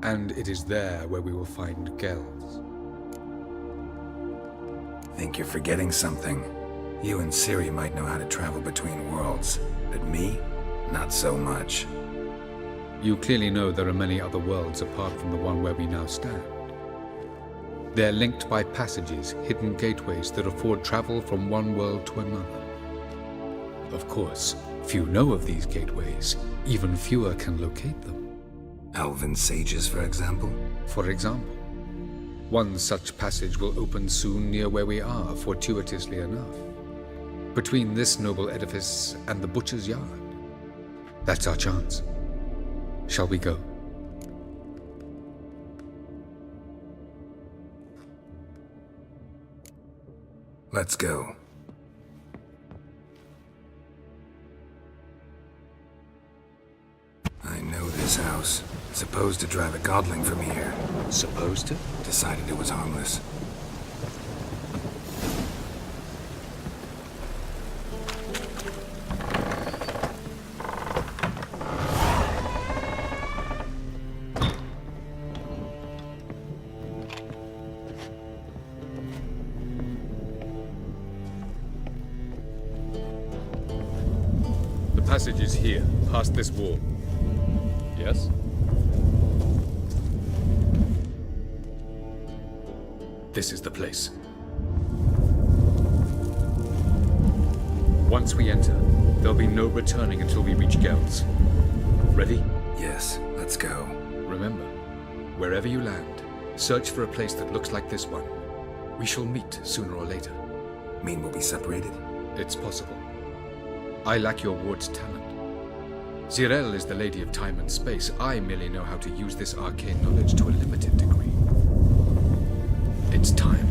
And it is there where we will find Gels. Think you're forgetting something. You and Ciri might know how to travel between worlds, but me? Not so much. You clearly know there are many other worlds apart from the one where we now stand. They're linked by passages, hidden gateways that afford travel from one world to another. Of course, few know of these gateways. Even fewer can locate them. Elven sages, for example? For example. One such passage will open soon near where we are, fortuitously enough. Between this noble edifice and the butcher's yard. That's our chance. Shall we go? Let's go. I know this house. Supposed to drive a godling from here. Supposed to? Decided it was harmless. The passage is here, past this wall. Yes? This is the place. Once we enter, there'll be no returning until we reach Gels. Ready? Yes, let's go. Remember, wherever you land, search for a place that looks like this one. We shall meet sooner or later. Mean we'll be separated? It's possible. I lack your ward's talent. Zirel is the lady of time and space. I merely know how to use this arcane knowledge to a limited degree. It's time.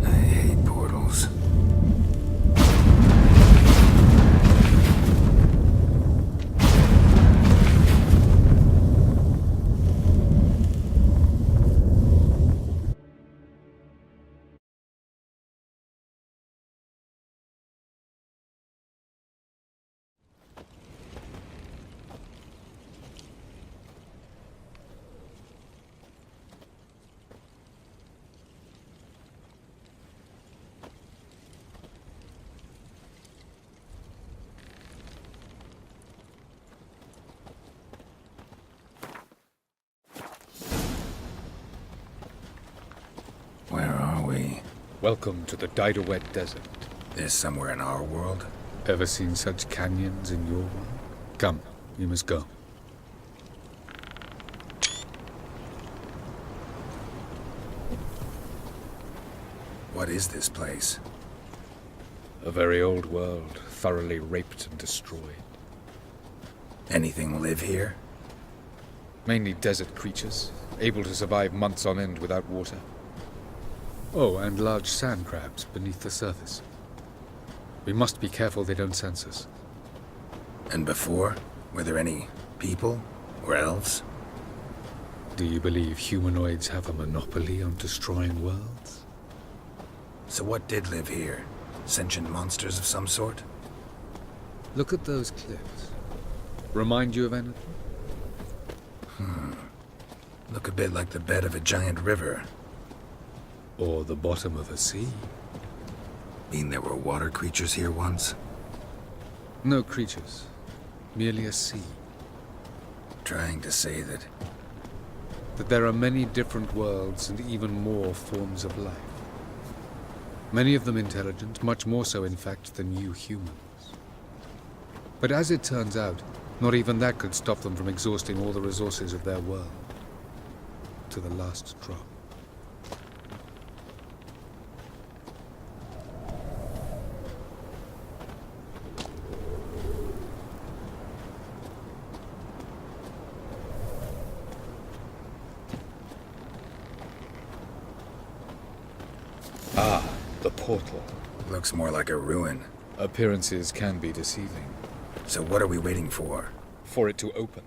I hate portals. Where are we? Welcome to the Daidaret Desert. This somewhere in our world? Ever seen such canyons in your world? Come, we must go. What is this place? A very old world, thoroughly raped and destroyed. Anything live here? Mainly desert creatures, able to survive months on end without water. Oh, and large sand crabs beneath the surface. We must be careful they don't sense us. And before? Were there any people? Or elves? Do you believe humanoids have a monopoly on destroying worlds? So what did live here? Sentient monsters of some sort? Look at those cliffs. Remind you of anything? Look a bit like the bed of a giant river. Or the bottom of a sea? Mean there were water creatures here once? No creatures. Merely a sea. Trying to say that... That there are many different worlds and even more forms of life. Many of them intelligent, much more so in fact than you humans. But as it turns out, not even that could stop them from exhausting all the resources of their world. To the last drop. Ah, the portal. Looks more like a ruin. Appearances can be deceiving. So what are we waiting for? For it to open.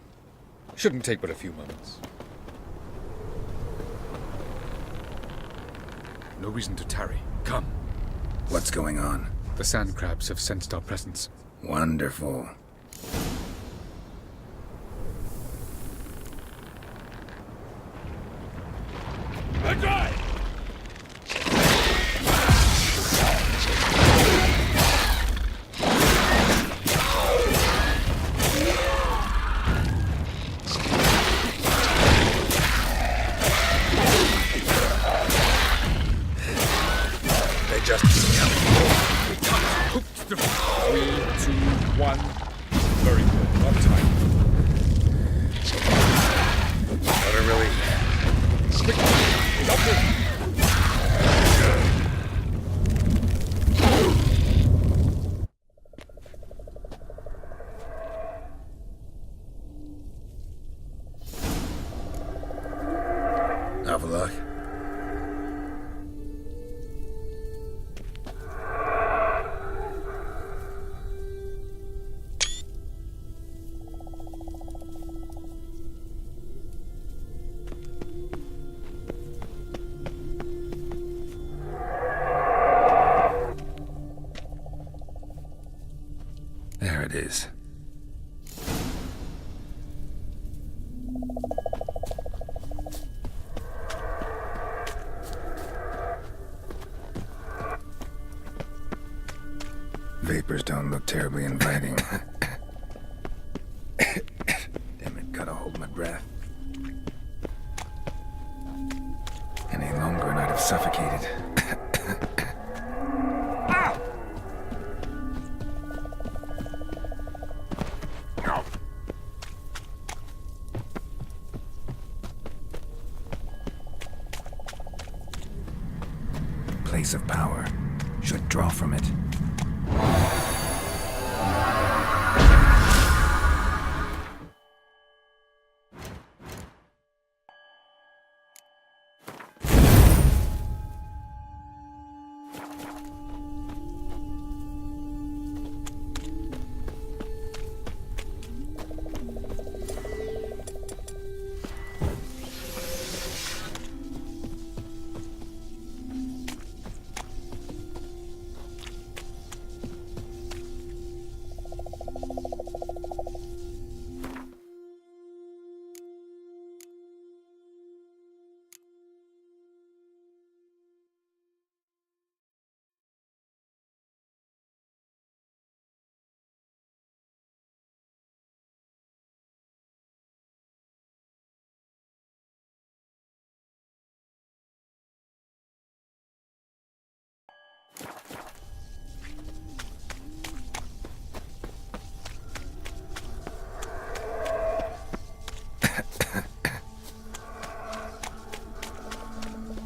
Shouldn't take but a few moments. No reason to tarry. Come. What's going on? The sand crabs have sensed our presence. Wonderful. They just... 3, 2, 1. Very good. On time. Gotta really... Quick. Double. Avaloq? There it is. Vapors don't look terribly inviting. Damn it, gotta hold my breath. Any longer and I'd have suffocated. Place of power. Should draw from it.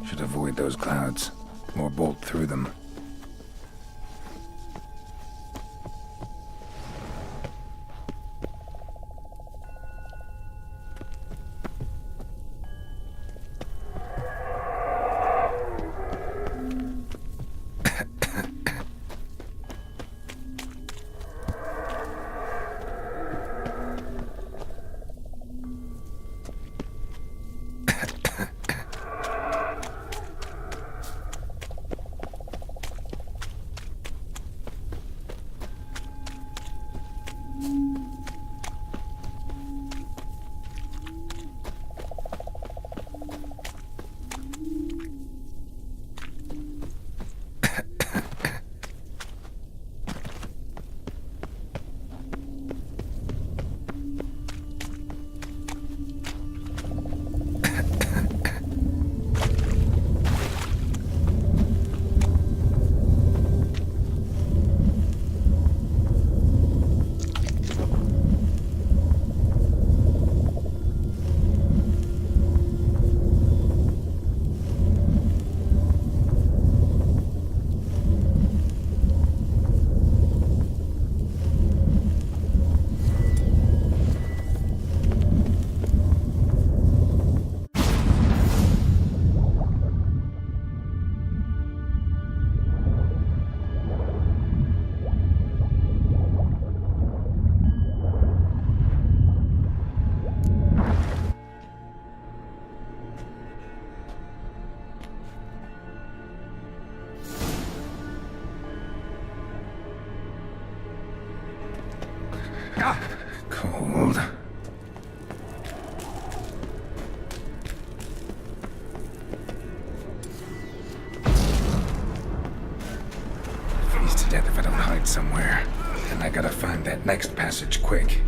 Should avoid those clouds, or bolt through them. Cold. Freeze to death if I don't hide somewhere. And I gotta find that next passage quick.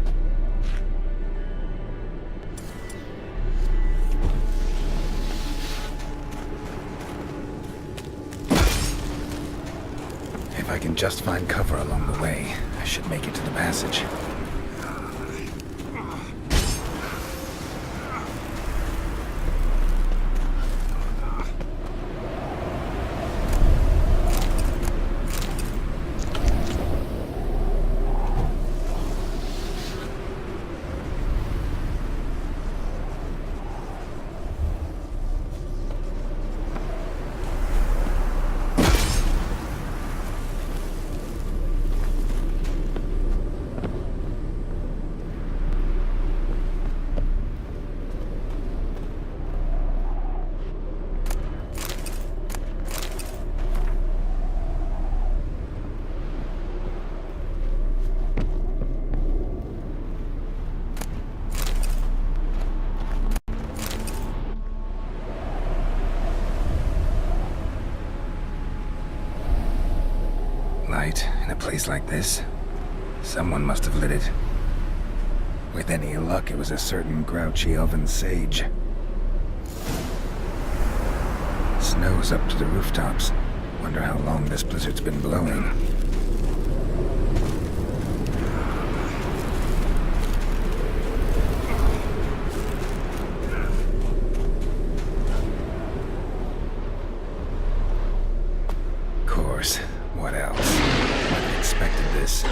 If I can just find cover along the way, I should make it to the passage. Light in a place like this? Someone must have lit it. With any luck, it was a certain grouchy elven sage. Snow's up to the rooftops. Wonder how long this blizzard's been blowing. Course. What else? Might have expected this.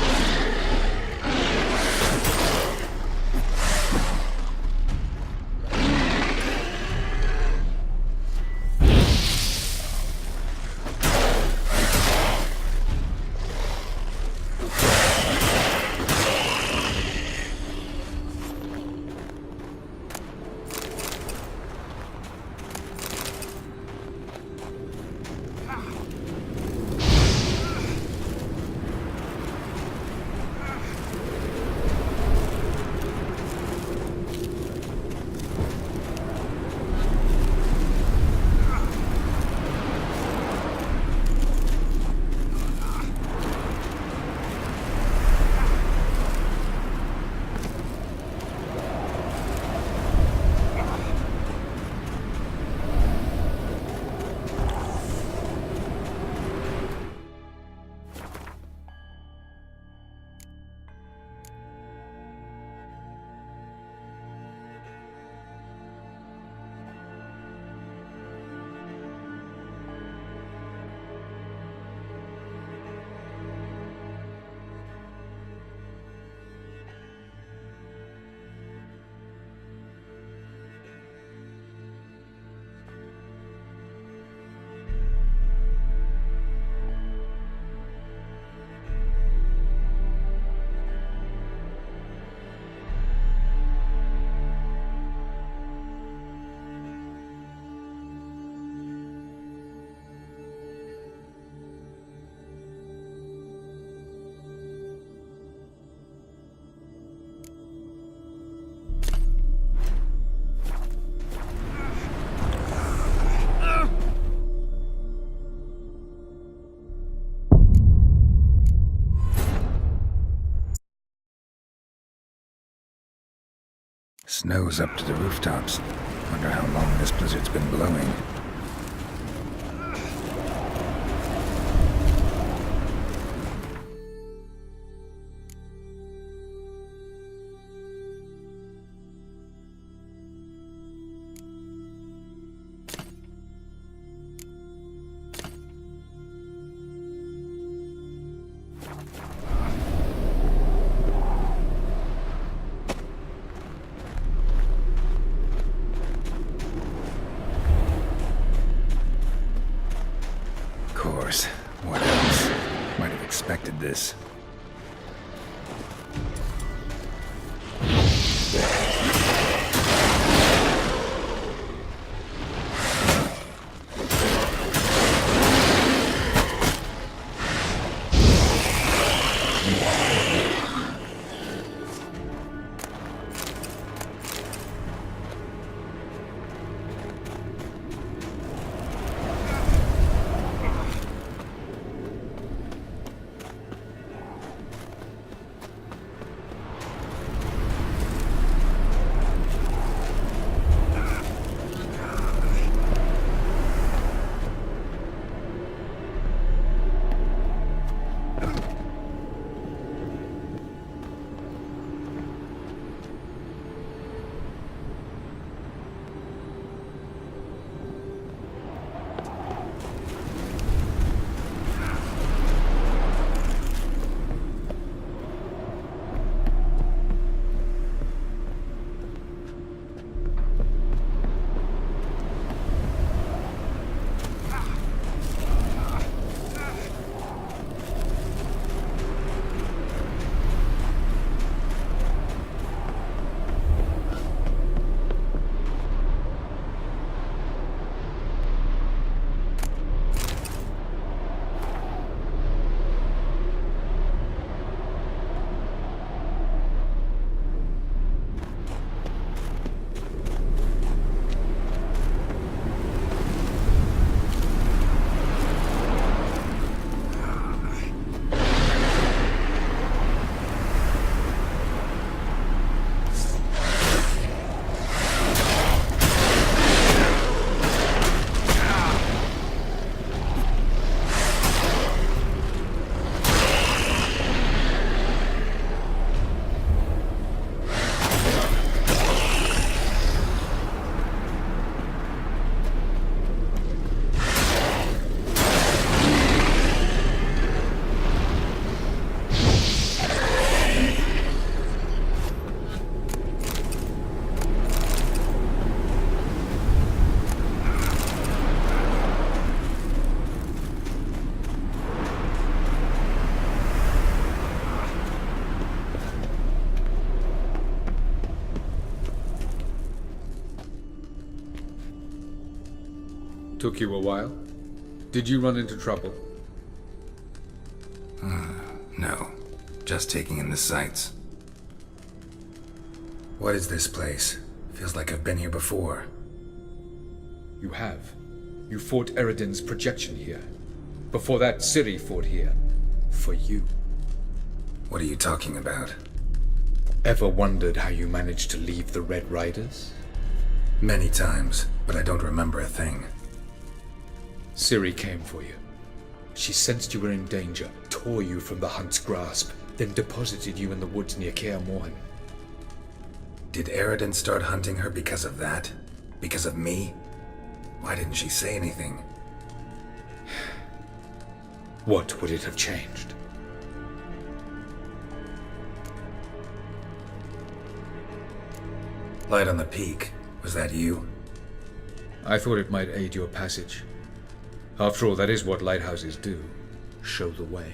Snow's up to the rooftops. Wonder how long this blizzard's been blowing. Course. What else? Might have expected this. Took you a while? Did you run into trouble? No. Just taking in the sights. What is this place? Feels like I've been here before. You have. You fought Eredin's projection here. Before that, Ciri fought here. For you. What are you talking about? Ever wondered how you managed to leave the Red Riders? Many times, but I don't remember a thing. Ciri came for you. She sensed you were in danger, tore you from the Hunt's grasp, then deposited you in the woods near Kaer Morhen. Did Eredin start hunting her because of that? Because of me? Why didn't she say anything? What would it have changed? Light on the peak. Was that you? I thought it might aid your passage. After all, that is what lighthouses do. Show the way.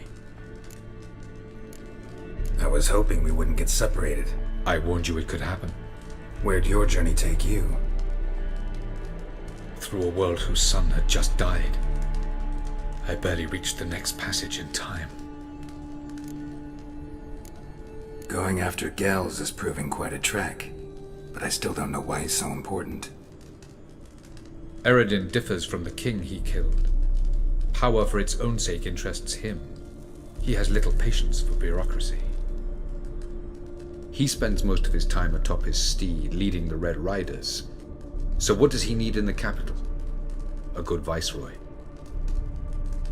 I was hoping we wouldn't get separated. I warned you it could happen. Where'd your journey take you? Through a world whose sun had just died. I barely reached the next passage in time. Going after Gels is proving quite a trek, but I still don't know why he's so important. Eredin differs from the king he killed. Power for its own sake interests him. He has little patience for bureaucracy. He spends most of his time atop his steed, leading the Red Riders. So what does he need in the capital? A good viceroy.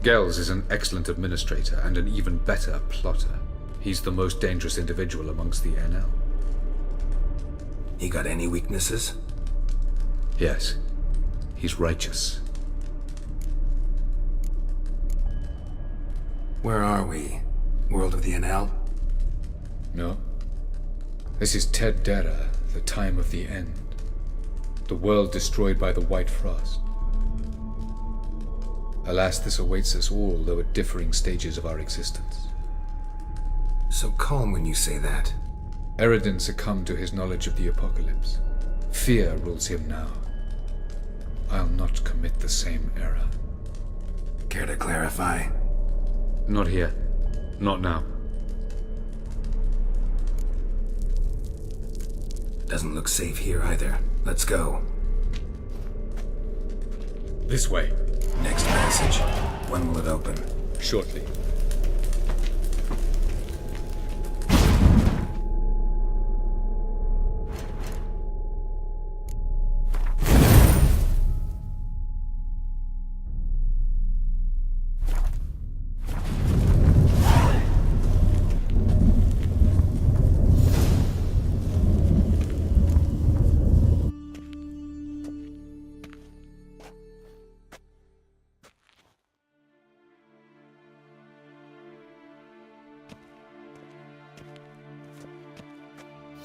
Gels is an excellent administrator and an even better plotter. He's the most dangerous individual amongst the NL. He got any weaknesses? Yes. He's righteous. Where are we? World of the NL? No. This is Ted Dera, the time of the end. The world destroyed by the White Frost. Alas, this awaits us all, though at differing stages of our existence. So calm when you say that. Eredin succumbed to his knowledge of the apocalypse. Fear rules him now. I'll not commit the same error. Care to clarify? Not here. Not now. Doesn't look safe here either. Let's go. This way. Next passage. When will it open? Shortly.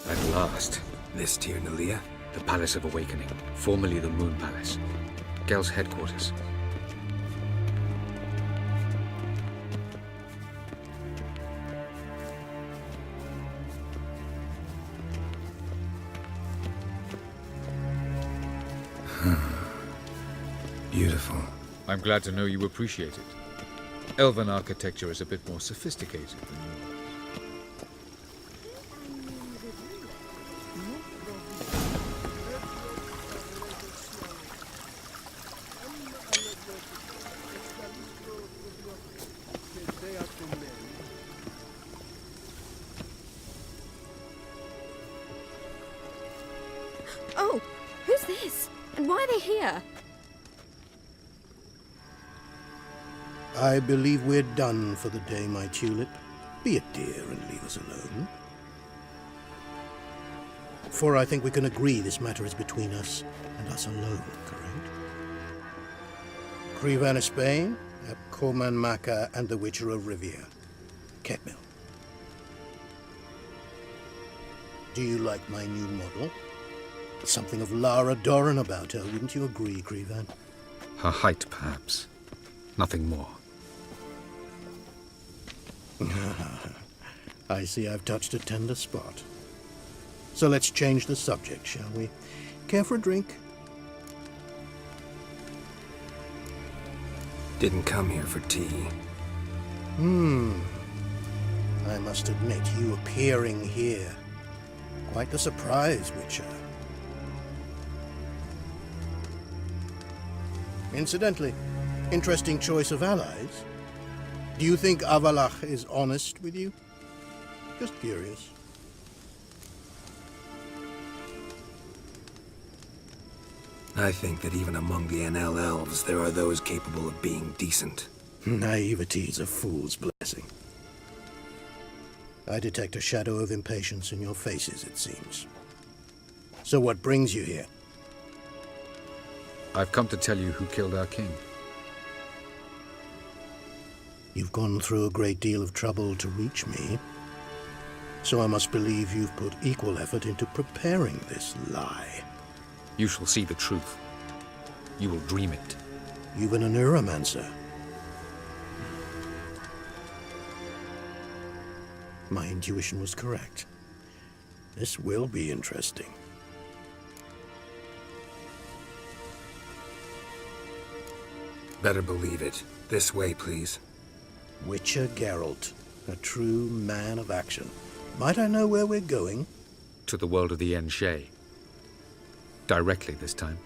At last. This Tir Nalia? The Palace of Awakening, formerly the Moon Palace. Gel's headquarters. Beautiful. I'm glad to know you appreciate it. Elven architecture is a bit more sophisticated than yours. Oh, who's this? And why are they here? I believe we're done for the day, my tulip. Be a dear and leave us alone. For I think we can agree this matter is between us and us alone, correct? Crevan of Spain, Corman Maca, and the Witcher of Rivia. Ketmil. Do you like my new model? Something of Lara Doran about her, wouldn't you agree, Crevan? Her height, perhaps. Nothing more. I see I've touched a tender spot. So let's change the subject, shall we? Care for a drink? Didn't come here for tea. I must admit, you appearing here. Quite the surprise, Witcher. Incidentally, interesting choice of allies. Do you think Avallac'h is honest with you? Just curious. I think that even among the NL elves, there are those capable of being decent. Naivety is a fool's blessing. I detect a shadow of impatience in your faces, it seems. So what brings you here? I've come to tell you who killed our king. You've gone through a great deal of trouble to reach me, so I must believe you've put equal effort into preparing this lie. You shall see the truth. You will dream it. You've been a neuromancer. My intuition was correct. This will be interesting. Better believe it. This way, please. Witcher Geralt, a true man of action. Might I know where we're going? To the world of the Enshe. Directly this time.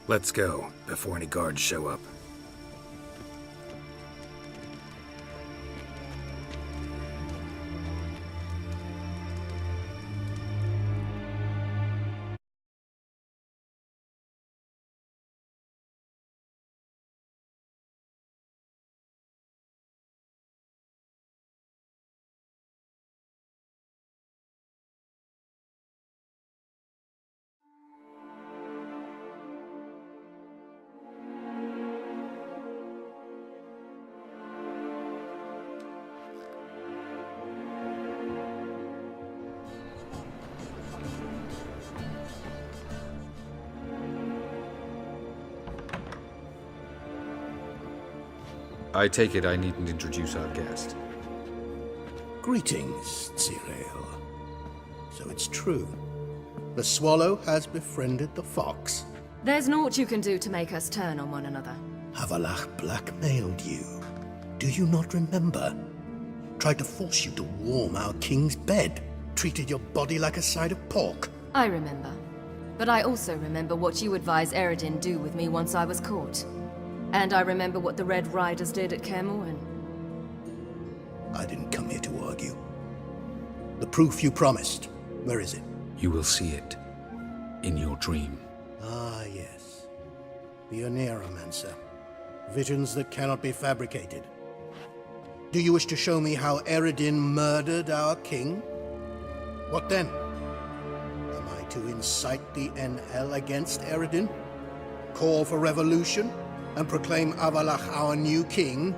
Let's go, before any guards show up. I take it I needn't introduce our guest. Greetings, Cyril. So it's true. The swallow has befriended the fox. There's naught you can do to make us turn on one another. Avallac'h blackmailed you. Do you not remember? Tried to force you to warm our king's bed. Treated your body like a side of pork. I remember. But I also remember what you advised Eredin do with me once I was caught. And I remember what the Red Riders did at Kaer Morhen. I didn't come here to argue. The proof you promised, where is it? You will see it. In your dream. Ah, yes. The Oneiromancer. Visions that cannot be fabricated. Do you wish to show me how Eredin murdered our king? What then? Am I to incite the NL against Eredin? Call for revolution? And proclaim Avallac'h our new king?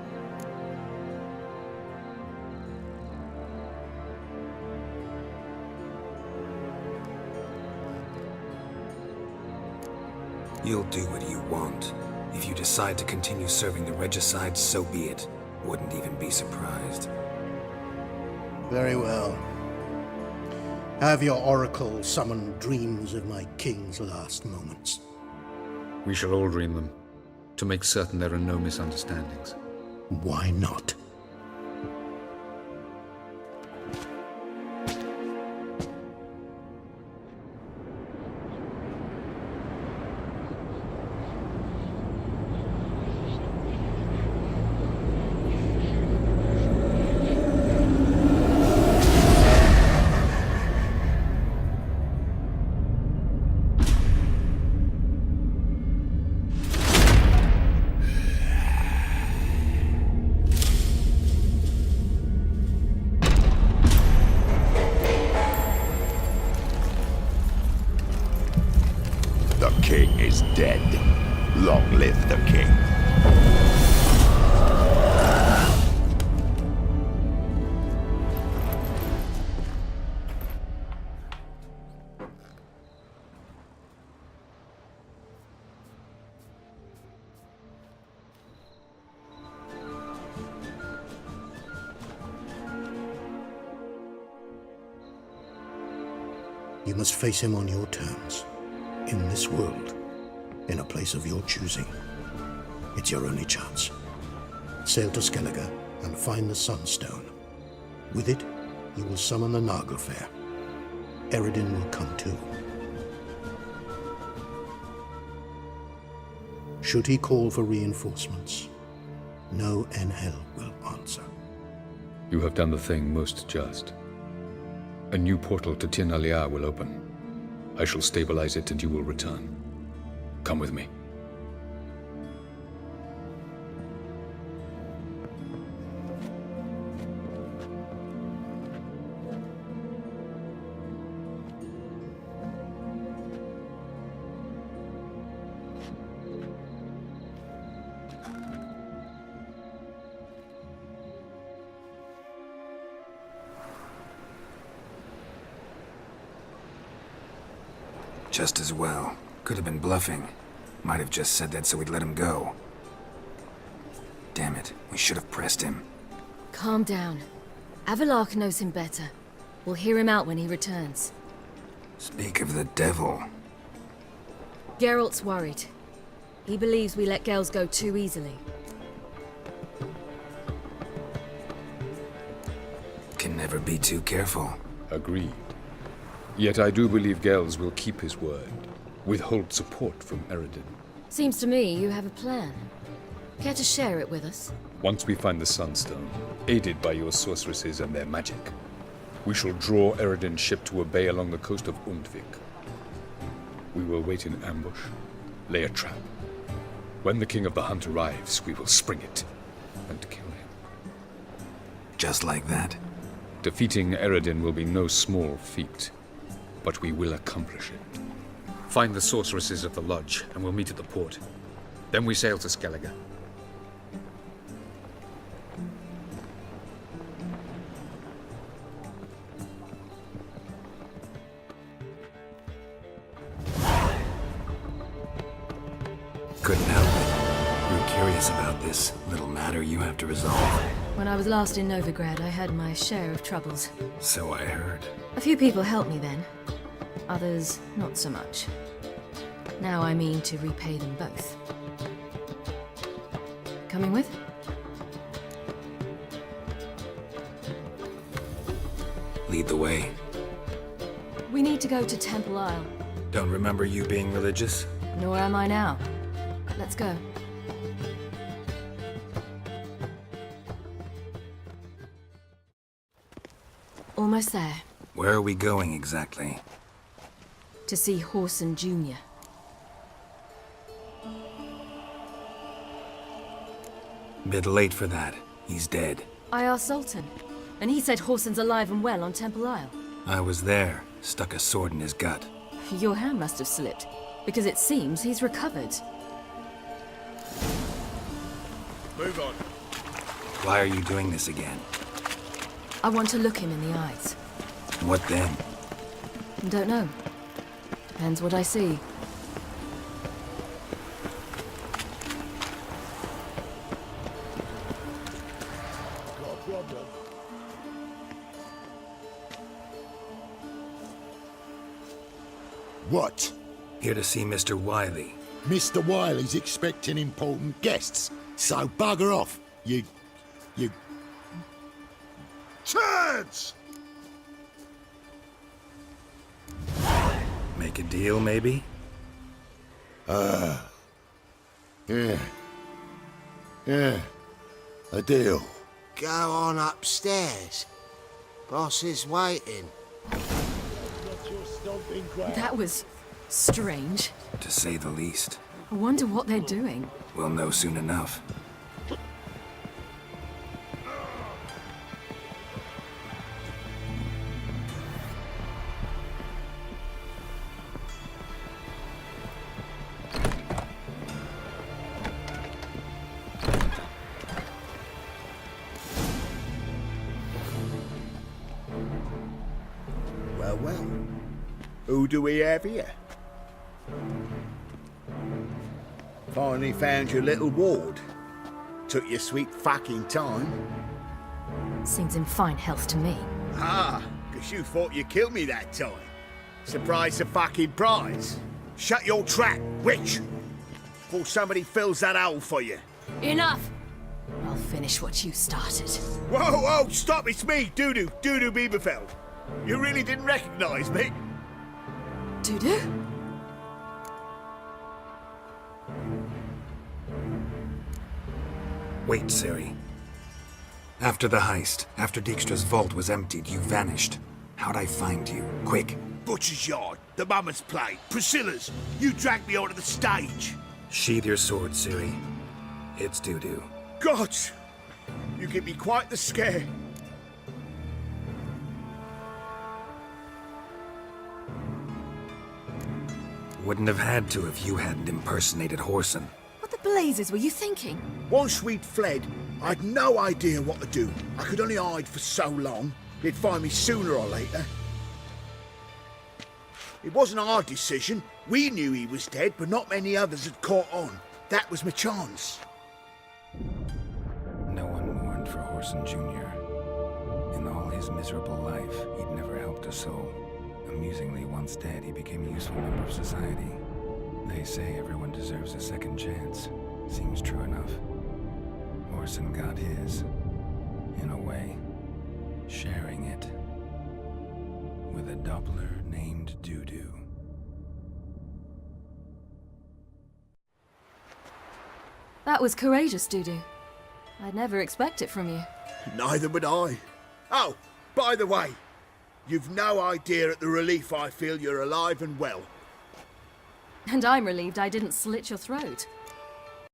You'll do what you want. If you decide to continue serving the regicide, so be it. Wouldn't even be surprised. Very well. Have your oracle summon dreams of my king's last moments. We shall all dream them, to make certain there are no misunderstandings. Why not? The king is dead. Long live the king. You must face him on your terms. In this world, in a place of your choosing. It's your only chance. Sail to Skellige and find the Sunstone. With it, you will summon the Naglfar. Eredin will come too. Should he call for reinforcements, no Enhel will answer. You have done the thing most just. A new portal to Tir na Liar will open. I shall stabilize it and you will return. Come with me. Just as well. Could have been bluffing. Might have just said that so we'd let him go. Damn it, we should have pressed him. Calm down. Avalark knows him better. We'll hear him out when he returns. Speak of the devil. Geralt's worried. He believes we let Gels go too easily. Can never be too careful. Agreed. Yet I do believe Gels will keep his word. Withhold support from Eredin. Seems to me you have a plan. Care to share it with us? Once we find the Sunstone, aided by your sorceresses and their magic, we shall draw Eredin's ship to a bay along the coast of Undvik. We will wait in ambush, lay a trap. When the King of the Hunt arrives, we will spring it and kill him. Just like that. Defeating Eredin will be no small feat, but we will accomplish it. Find the sorceresses of the lodge, and we'll meet at the port. Then we sail to Skellige. Couldn't help it. Grew curious about this little matter you have to resolve. When I was last in Novigrad, I had my share of troubles. So I heard. A few people helped me then. Others, not so much. Now I mean to repay them both. Coming with? Lead the way. We need to go to Temple Isle. Don't remember you being religious? Nor am I now. Let's go. Almost there. Where are we going exactly? To see Horson Jr. Bit late for that. He's dead. I asked Sultan, and he said Horson's alive and well on Temple Isle. I was there. Stuck a sword in his gut. Your hand must have slipped, because it seems he's recovered. Move on. Why are you doing this again? I want to look him in the eyes. What then? Don't know. Depends what I see. Got a problem? What? Here to see Mr. Wiley. Mr. Wiley's expecting important guests, so bugger off, you... Turds! Make a deal, maybe? Yeah. A deal. Go on upstairs. Boss is waiting. That was strange. To say the least. I wonder what they're doing. We'll know soon enough. Well. Who do we have here? Finally found your little ward. Took your sweet fucking time. Seems in fine health to me. Ah, 'cause you thought you killed me that time. Surprise the fucking prize. Shut your trap, witch! before somebody fills that hole for you. Enough! I'll finish what you started. Whoa, whoa, stop, it's me, Dudu Bieberfeld. You really didn't recognize me? Dudu? Wait, Ciri. After the heist, after Dijkstra's vault was emptied, you vanished. How'd I find you? Quick. Butcher's Yard, the Mama's Plate, Priscilla's. You dragged me onto the stage. Sheathe your sword, Ciri. It's Dudu. God, you give me quite the scare. Wouldn't have had to if you hadn't impersonated Whoreson. What the blazes were you thinking? Once we'd fled, I'd no idea what to do. I could only hide for so long. They'd find me sooner or later. It wasn't our decision. We knew he was dead, but not many others had caught on. That was my chance. No one mourned for Whoreson Jr. In all his miserable life, he'd never helped a soul. Amusingly, once dead, he became a useful member of society. They say everyone deserves a second chance. Seems true enough. Whoreson got his, in a way, sharing it with a Doppler named Dudu. That was courageous, Dudu. I'd never expect it from you. Neither would I. Oh, by the way, you've no idea at the relief I feel you're alive and well. And I'm relieved I didn't slit your throat.